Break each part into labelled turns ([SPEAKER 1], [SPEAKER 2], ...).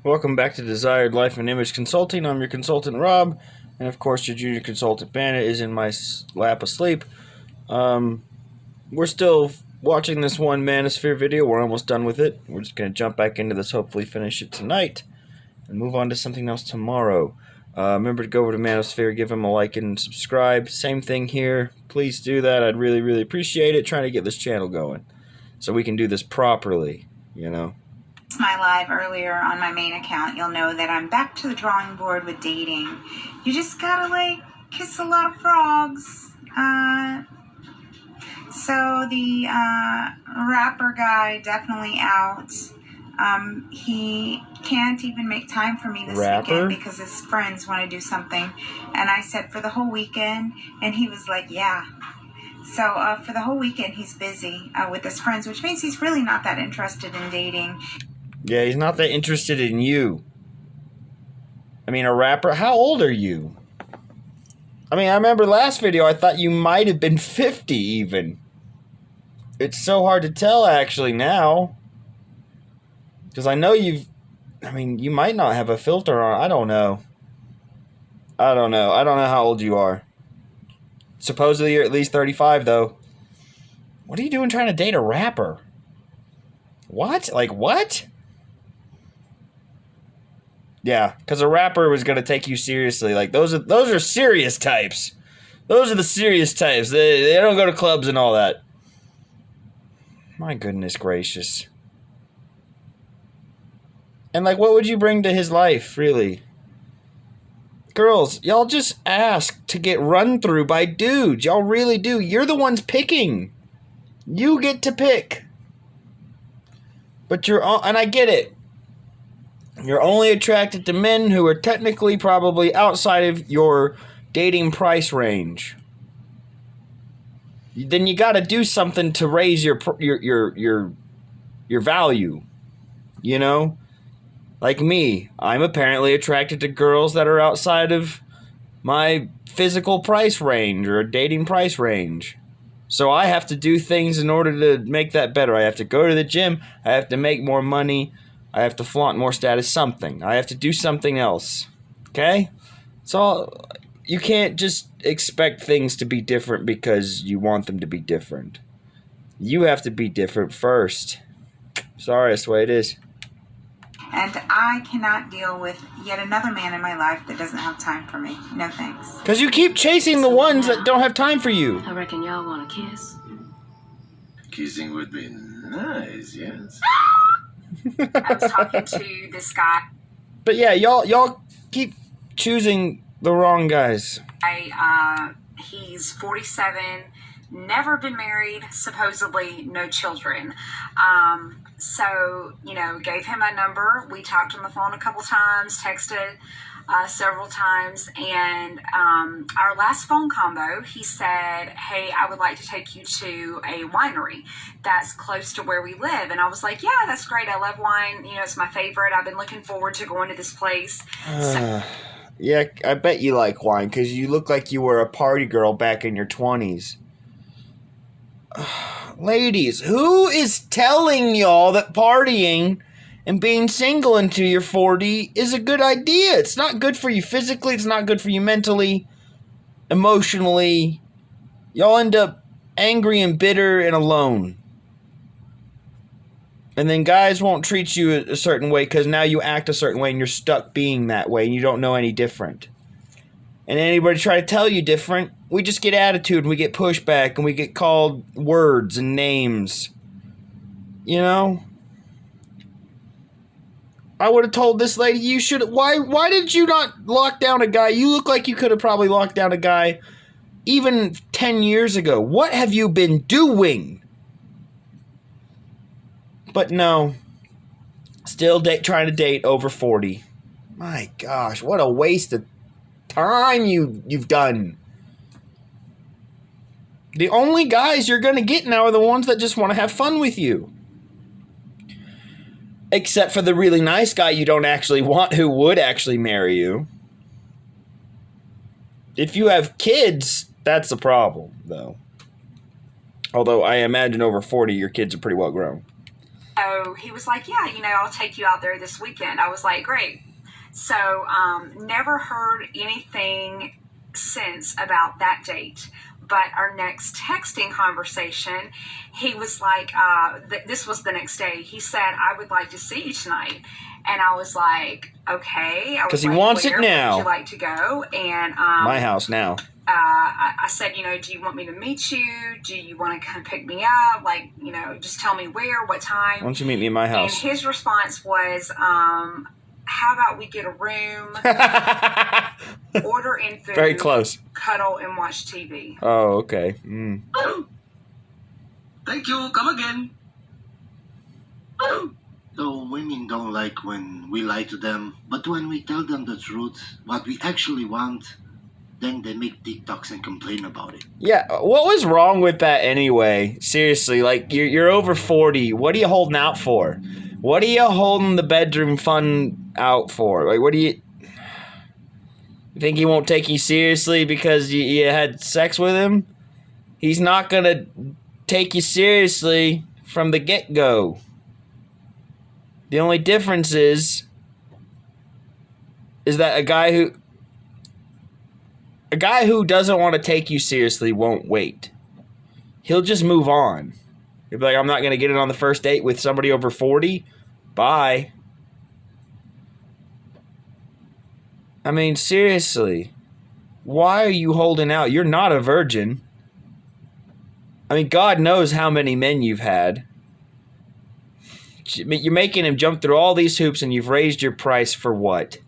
[SPEAKER 1] Welcome back to Desired Life and Image Consulting. I'm your consultant, Rob, and of course, your junior consultant, Bandit, is in my lap asleep. We're still watching this one Manosphere video. We're almost done with it. We're just going to jump back into this, hopefully finish it tonight, and move on to something else tomorrow. Remember to go over to Manosphere, give him a like and subscribe. Same thing here. Please do that. I'd really, really appreciate it. Trying to get this channel going so we can do this properly, you know.
[SPEAKER 2] My live earlier on my main account, you'll know that I'm back to the drawing board with dating. You just gotta kiss a lot of frogs. So the rapper guy definitely out. He can't even make time for me this weekend because his friends want to do something, and I said for the whole weekend, and he was like, yeah. So for the whole weekend he's busy with his friends, which means he's really not that interested in dating.
[SPEAKER 1] Yeah, he's not that interested in you. I mean, a rapper? How old are you? I mean, I remember last video, I thought you might have been 50 even. It's so hard to tell, actually, now. Because I know you might not have a filter on. I don't know. I don't know how old you are. Supposedly you're at least 35, though. What are you doing trying to date a rapper? What? Like, what? Yeah, because a rapper was going to take you seriously. Like, those are serious types. Those are the serious types. They don't go to clubs and all that. My goodness gracious. And, like, what would you bring to his life, really? Girls, y'all just ask to get run through by dudes. Y'all really do. You're the ones picking. You get to pick. But you're all, and I get it. You're only attracted to men who are technically probably outside of your dating price range. Then you got to do something to raise your value. You know? Like me, I'm apparently attracted to girls that are outside of my physical price range or dating price range. So I have to do things in order to make that better. I have to go to the gym. I have to make more money. I have to flaunt more status, something. I have to do something else. Okay? So you can't just expect things to be different because you want them to be different. You have to be different first. Sorry, that's the way it is.
[SPEAKER 2] And I cannot deal with yet another man in my life that doesn't have time for me. No thanks.
[SPEAKER 1] Because you keep chasing the ones that don't have time for you.
[SPEAKER 3] I reckon y'all want to kiss.
[SPEAKER 4] Kissing would be nice, yes.
[SPEAKER 2] I was talking to this guy.
[SPEAKER 1] But yeah, y'all keep choosing the wrong guys.
[SPEAKER 2] He's 47, never been married, supposedly no children. So, gave him my number. We talked on the phone a couple times, texted several times, and our last phone combo, he said, hey, I would like to take you to a winery that's close to where we live. And I was like, yeah, that's great. I love wine. It's my favorite. I've been looking forward to going to this place.
[SPEAKER 1] Yeah, I bet you like wine because you look like you were a party girl back in your 20s. Ladies, who is telling y'all that partying and being single until you're 40 is a good idea? It's not good for you physically. It's not good for you mentally, emotionally. Y'all end up angry and bitter and alone. And then guys won't treat you a certain way because now you act a certain way and you're stuck being that way and you don't know any different. And anybody try to tell you different, we just get attitude and we get pushback and we get called words and names. You know? I would have told this lady you should. Why did you not lock down a guy? You look like you could have probably locked down a guy even 10 years ago. What have you been doing? But no. Still trying to date over 40. My gosh, what a waste of time you've done. The only guys you're going to get now are the ones that just want to have fun with you. Except for the really nice guy you don't actually want who would actually marry you. If you have kids, that's a problem, though. Although I imagine over 40, your kids are pretty well grown.
[SPEAKER 2] So he was like, yeah, I'll take you out there this weekend. I was like, great. So never heard anything since about that date. But our next texting conversation, he was like, this was the next day. He said, I would like to see you tonight. And I was like, okay.
[SPEAKER 1] Because he wants it now.
[SPEAKER 2] Where would you like to go? And
[SPEAKER 1] my house now.
[SPEAKER 2] I said, do you want me to meet you? Do you want to come pick me up? Like, just tell me where, what time.
[SPEAKER 1] Why don't you meet me in my house?
[SPEAKER 2] And his response was, how about we get a room, order in food,
[SPEAKER 1] very close,
[SPEAKER 2] cuddle, and watch TV.
[SPEAKER 1] Oh, okay.
[SPEAKER 3] Thank you. Come again.
[SPEAKER 5] So women don't like when we lie to them, but when we tell them the truth, what we actually want, then they make TikToks and complain about it.
[SPEAKER 1] Yeah, what was wrong with that anyway? Seriously, like, you're over 40. What are you holding out for? What are you holding the bedroom fun out for? Like, what do you... You think he won't take you seriously because you had sex with him? He's not gonna take you seriously from the get-go. The only difference is that a guy who doesn't want to take you seriously won't wait. He'll just move on. He'll be like, I'm not going to get it on the first date with somebody over 40. Bye. I mean, seriously. Why are you holding out? You're not a virgin. I mean, God knows how many men you've had. You're making him jump through all these hoops and you've raised your price for what?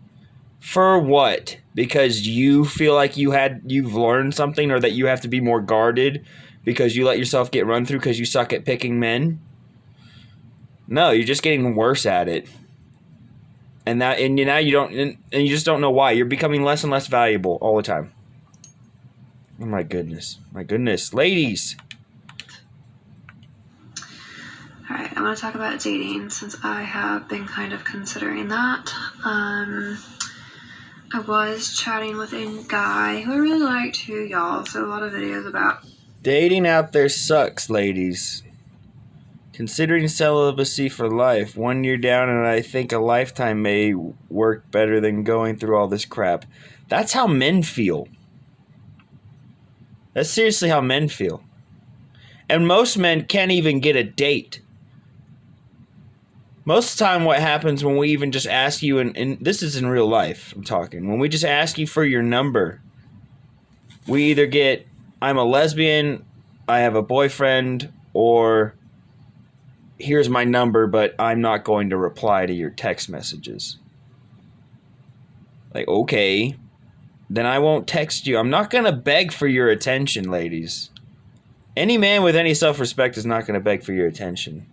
[SPEAKER 1] For what? Because you feel like you've learned something, or that you have to be more guarded because you let yourself get run through because you suck at picking men? No, you're just getting worse at it. And now you just don't know why. You're becoming less and less valuable all the time. Oh my goodness. My goodness. Ladies.
[SPEAKER 6] Alright, I'm going to talk about dating since I have been kind of considering that. I was chatting with a guy who I really liked, who y'all saw a lot of videos about.
[SPEAKER 1] Dating out there sucks, ladies. Considering celibacy for life, 1 year down, and I think a lifetime may work better than going through all this crap. That's how men feel. That's seriously how men feel. And most men can't even get a date. Most of the time what happens when we even just ask you, and this is in real life, I'm talking, when we just ask you for your number, we either get, I'm a lesbian, I have a boyfriend, or here's my number, but I'm not going to reply to your text messages. Like, okay, then I won't text you. I'm not going to beg for your attention, ladies. Any man with any self-respect is not going to beg for your attention.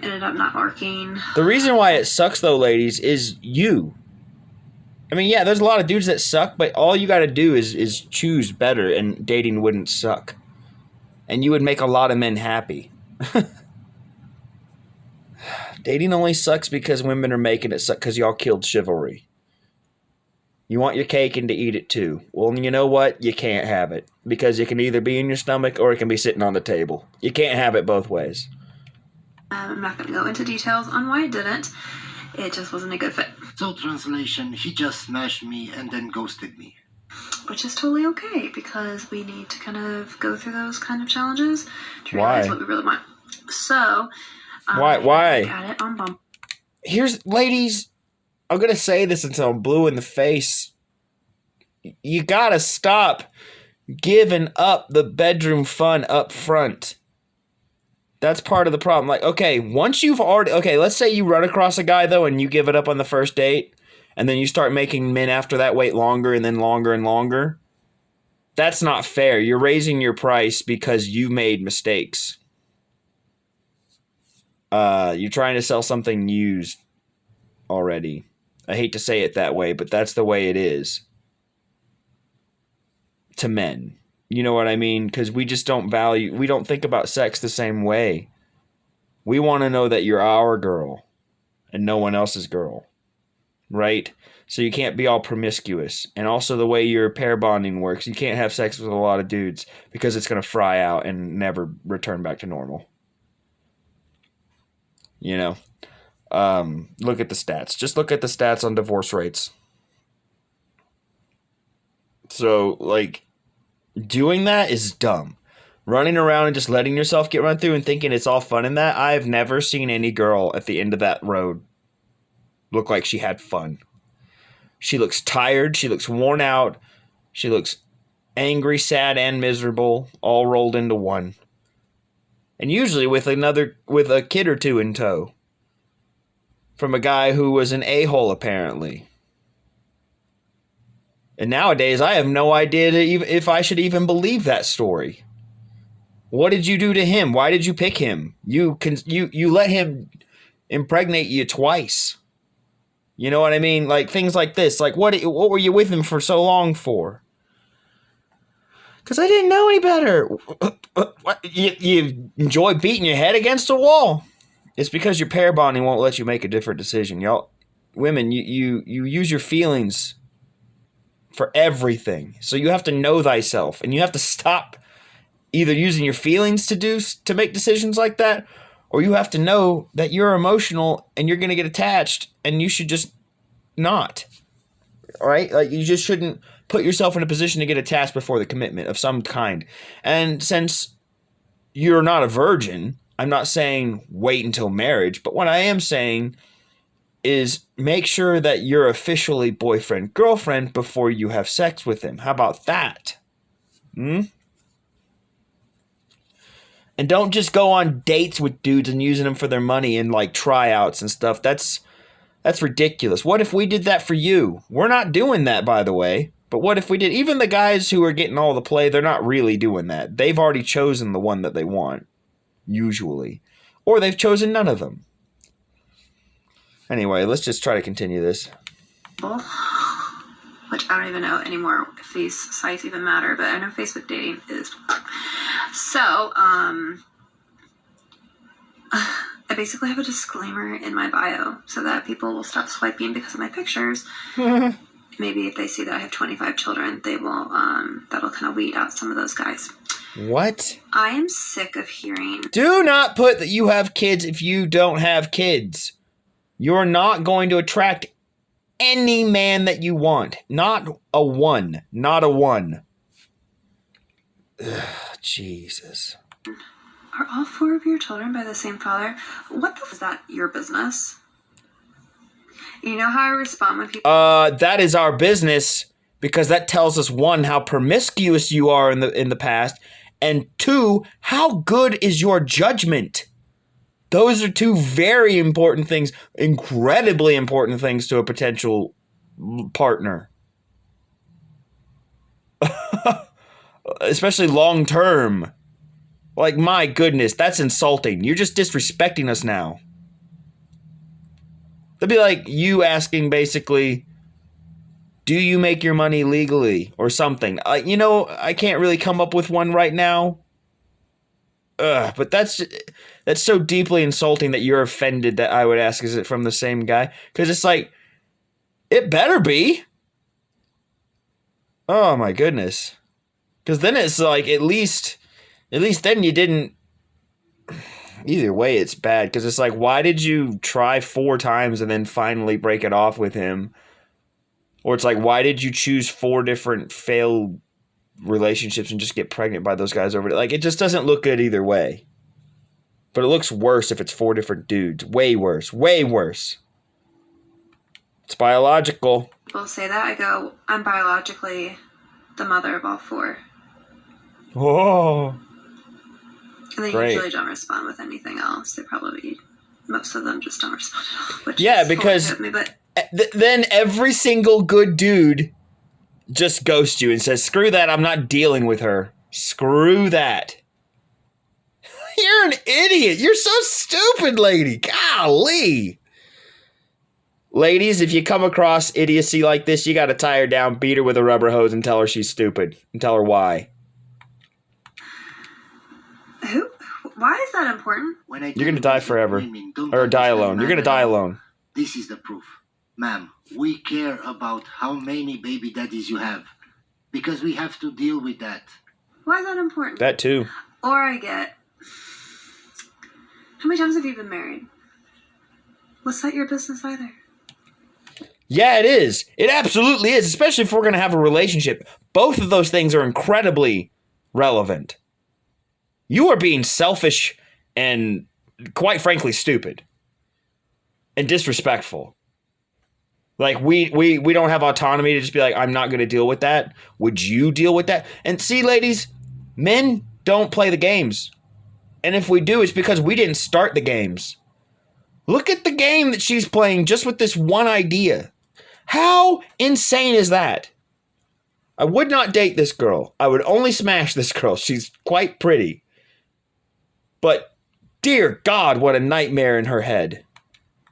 [SPEAKER 6] Ended up not working.
[SPEAKER 1] The reason why it sucks, though, ladies, is you. I mean, yeah, there's a lot of dudes that suck, but all you got to do is choose better, and dating wouldn't suck. And you would make a lot of men happy. Dating only sucks because women are making it suck because y'all killed chivalry. You want your cake and to eat it too. Well, you know what? You can't have it. Because it can either be in your stomach or it can be sitting on the table. You can't have it both ways.
[SPEAKER 6] I'm not going to go into details on why I didn't. It just wasn't a good fit.
[SPEAKER 5] So translation, he just smashed me and then ghosted me.
[SPEAKER 6] Which is totally okay, because we need to kind of go through those kind of challenges to
[SPEAKER 1] Why?
[SPEAKER 6] realize what we really want. So,
[SPEAKER 1] Why?
[SPEAKER 6] At it on Bumble.
[SPEAKER 1] Here's, ladies, I'm going to say this until I'm blue in the face. You got to stop giving up the bedroom fun up front. That's part of the problem. Like, okay, once you've already... Okay, let's say you run across a guy, though, and you give it up on the first date, and then you start making men after that wait longer and then longer and longer. That's not fair. You're raising your price because you made mistakes. You're trying to sell something used already. I hate to say it that way, but that's the way it is. To men. You know what I mean? Because we just don't we don't think about sex the same way. We want to know that you're our girl and no one else's girl. right? So you can't be all promiscuous. And also the way your pair bonding works, you can't have sex with a lot of dudes because it's going to fry out and never return back to normal. You know? Look at the stats. Just look at the stats on divorce rates. So, like, doing that is dumb. Running around and just letting yourself get run through and thinking it's all fun in that, I've never seen any girl at the end of that road look like she had fun. She looks tired. She looks worn out. She looks angry, sad, and miserable, all rolled into one. And usually with a kid or two in tow. From a guy who was an a-hole, apparently. And nowadays, I have no idea if I should even believe that story. What did you do to him? Why did you pick him? You let him impregnate you twice. You know what I mean? Like, things like this. Like, what were you with him for so long for? Because I didn't know any better. What, you enjoy beating your head against a wall. It's because your pair bonding won't let you make a different decision. Y'all, women, you use your feelings for everything. So you have to know thyself. And you have to stop either using your feelings to make decisions like that, or you have to know that you're emotional and you're going to get attached and you should just not. All right? Like, you just shouldn't put yourself in a position to get attached before the commitment of some kind. And since you're not a virgin, I'm not saying wait until marriage, but what I am saying is make sure that you're officially boyfriend, girlfriend before you have sex with him. How about that? And don't just go on dates with dudes and using them for their money and like tryouts and stuff. That's ridiculous. What if we did that for you? We're not doing that, by the way. But what if we did? Even the guys who are getting all the play, they're not really doing that. They've already chosen the one that they want, usually. Or they've chosen none of them. Anyway, let's just try to continue this.
[SPEAKER 6] Which I don't even know anymore if these sites even matter, but I know Facebook dating is. So, I basically have a disclaimer in my bio so that people will stop swiping because of my pictures. Maybe if they see that I have 25 children, they will, that'll kind of weed out some of those guys.
[SPEAKER 1] What?
[SPEAKER 6] I am sick of hearing.
[SPEAKER 1] Do not put that you have kids if you don't have kids. You're not going to attract any man that you want. Not a one. Not a one. Ugh, Jesus.
[SPEAKER 6] Are all 4 of your children by the same father? What the f*** is that your business? You know how I respond when people...
[SPEAKER 1] That is our business because that tells us, 1, how promiscuous you are in the past, and 2, how good is your judgment. Those are 2 very important things, incredibly important things to a potential partner. Especially long term. Like, my goodness, that's insulting. You're just disrespecting us now. That'd be like you asking, basically, do you make your money legally or something? I can't really come up with one right now. But that's so deeply insulting that you're offended that I would ask, is it from the same guy? Because it's like, it better be. Oh my goodness. Because then it's like, at least then you didn't. Either way, it's bad. Because it's like, why did you try 4 times and then finally break it off with him? Or it's like, why did you choose 4 different failed relationships and just get pregnant by those guys over it? Like, it just doesn't look good either way. But it looks worse if it's 4 different dudes. Way worse. Way worse. It's biological.
[SPEAKER 6] People say that, I go, I'm biologically the mother of all 4.
[SPEAKER 1] Oh.
[SPEAKER 6] And they
[SPEAKER 1] Great.
[SPEAKER 6] usually don't respond with anything else. Most of them just don't respond at all. Which
[SPEAKER 1] Yeah,
[SPEAKER 6] is
[SPEAKER 1] because
[SPEAKER 6] me, but
[SPEAKER 1] then every single good dude just ghosts you and says, screw that, I'm not dealing with her. Screw that. You're an idiot. You're so stupid, lady. Golly. Ladies, if you come across idiocy like this, you got to tie her down, beat her with a rubber hose, and tell her she's stupid. And tell her why.
[SPEAKER 6] why is that important?
[SPEAKER 5] When I
[SPEAKER 1] You're going to die forever.
[SPEAKER 5] women don't
[SPEAKER 1] Or die
[SPEAKER 5] understand
[SPEAKER 1] alone. You're going to
[SPEAKER 5] man
[SPEAKER 1] die
[SPEAKER 5] at all,
[SPEAKER 1] alone.
[SPEAKER 5] This is the proof. Ma'am, we care about how many baby daddies you have because we have to deal with that.
[SPEAKER 6] Why is that important?
[SPEAKER 1] That too.
[SPEAKER 6] Or I get, how many times have you been married? What's that your business either?
[SPEAKER 1] Yeah, it is. It absolutely is, especially if we're going to have a relationship. Both of those things are incredibly relevant. You are being selfish and, quite frankly, stupid and disrespectful. Like, we don't have autonomy to just be like, I'm not going to deal with that. Would you deal with that? And see, ladies, men don't play the games. And if we do, it's because we didn't start the games. Look at the game that she's playing just with this one idea. How insane is that? I would not date this girl. I would only smash this girl. She's quite pretty. But, dear God, what a nightmare in her head.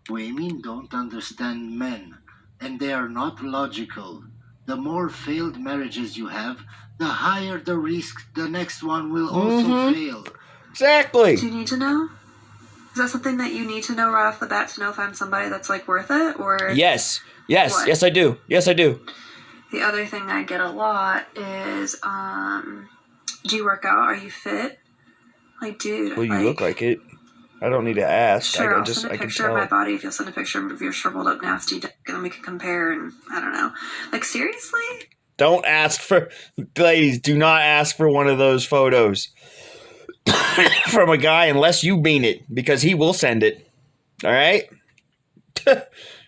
[SPEAKER 5] Women don't understand men, and they are not logical. The more failed marriages you have, the higher the risk the next one will also fail.
[SPEAKER 1] Exactly.
[SPEAKER 6] Do you need to know? Is that something that you need to know right off the bat to know if I'm somebody that's like worth it, or?
[SPEAKER 1] Yes,
[SPEAKER 6] What?
[SPEAKER 1] yes, I do. Yes, I do.
[SPEAKER 6] The other thing I get a lot is, do you work out? Are you fit? Like, dude.
[SPEAKER 1] Well, you look like it. I don't need to ask.
[SPEAKER 6] Sure, I'll
[SPEAKER 1] I
[SPEAKER 6] send a
[SPEAKER 1] can
[SPEAKER 6] picture of
[SPEAKER 1] tell.
[SPEAKER 6] my body if you'll send a picture of your shriveled up nasty dick, and then we can compare, and I don't know. Like, seriously?
[SPEAKER 1] Don't ask for, ladies, do not ask for one of those photos from a guy unless you mean it, because he will send it. All right?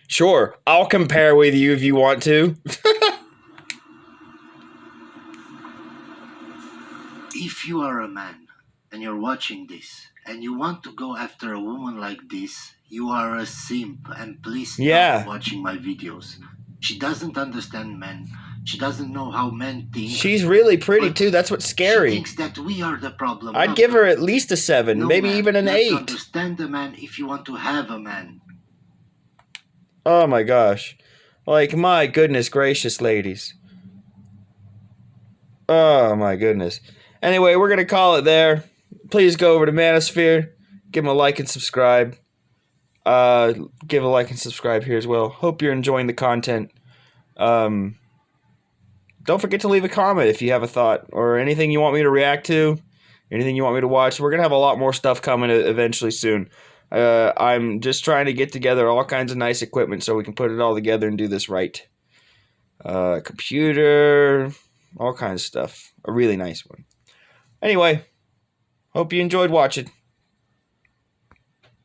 [SPEAKER 1] Sure, I'll compare with you if you want to.
[SPEAKER 5] If you are a man and you're watching this and you want to go after a woman like this, you are a simp, and please stop watching my videos. She doesn't understand men. She doesn't know how men think.
[SPEAKER 1] She's really pretty too. That's what's scary.
[SPEAKER 5] She thinks that we are the problem.
[SPEAKER 1] I'd give her at least a 7,
[SPEAKER 5] No,
[SPEAKER 1] maybe
[SPEAKER 5] man,
[SPEAKER 1] even an
[SPEAKER 5] you have
[SPEAKER 1] 8.
[SPEAKER 5] to understand a man if you want to have a man.
[SPEAKER 1] Oh my gosh. Like, my goodness gracious, ladies. Oh my goodness. Anyway, we're going to call it there. Please go over to Manosphere. Give them a like and subscribe. Give a like and subscribe here as well. Hope you're enjoying the content. Don't forget to leave a comment if you have a thought or anything you want me to react to, anything you want me to watch. We're going to have a lot more stuff coming eventually soon. I'm just trying to get together all kinds of nice equipment so we can put it all together and do this right. Computer, all kinds of stuff. A really nice one. Anyway, hope you enjoyed watching.